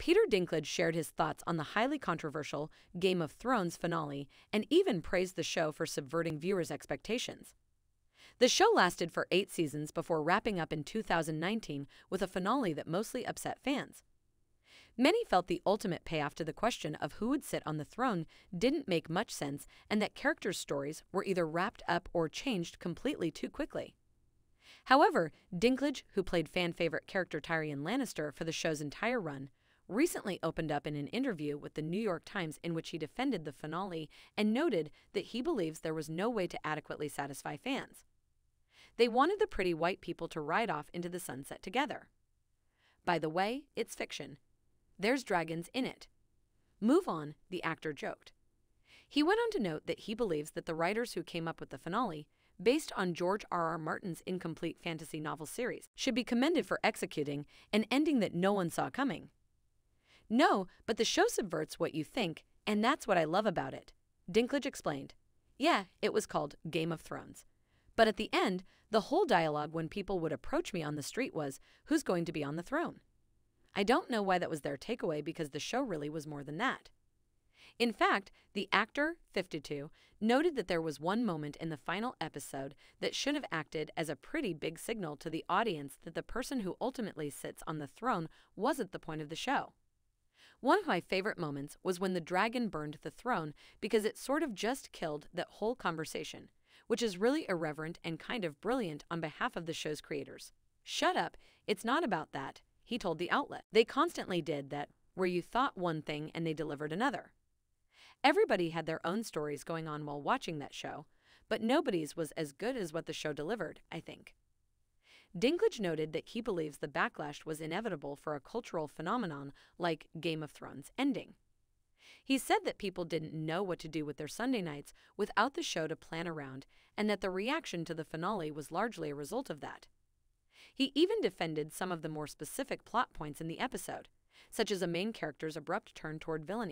Peter Dinklage shared his thoughts on the highly controversial Game of Thrones finale and even praised the show for subverting viewers' expectations. The show lasted for 8 seasons before wrapping up in 2019 with a finale that mostly upset fans. Many felt the ultimate payoff to the question of who would sit on the throne didn't make much sense and that characters' stories were either wrapped up or changed completely too quickly. However, Dinklage, who played fan-favorite character Tyrion Lannister for the show's entire run, recently opened up in an interview with the New York Times in which he defended the finale and noted that he believes there was no way to adequately satisfy fans. They wanted the pretty white people to ride off into the sunset together. By the way, it's fiction. There's dragons in it. Move on, the actor joked. He went on to note that he believes that the writers who came up with the finale, based on George R.R. Martin's incomplete fantasy novel series, should be commended for executing an ending that no one saw coming. No, but the show subverts what you think, and that's what I love about it, Dinklage explained. Yeah, it was called Game of Thrones. But at the end, the whole dialogue when people would approach me on the street was, who's going to be on the throne? I don't know why that was their takeaway because the show really was more than that. In fact, the actor, 52, noted that there was one moment in the final episode that should have acted as a pretty big signal to the audience that the person who ultimately sits on the throne wasn't the point of the show. One of my favorite moments was when the dragon burned the throne because it sort of just killed that whole conversation, which is really irreverent and kind of brilliant on behalf of the show's creators. Shut up, it's not about that, he told the outlet. They constantly did that, where you thought one thing and they delivered another. Everybody had their own stories going on while watching that show, but nobody's was as good as what the show delivered, I think. Dinklage noted that he believes the backlash was inevitable for a cultural phenomenon like Game of Thrones ending. He said that people didn't know what to do with their Sunday nights without the show to plan around, and that the reaction to the finale was largely a result of that. He even defended some of the more specific plot points in the episode, such as a main character's abrupt turn toward villainy.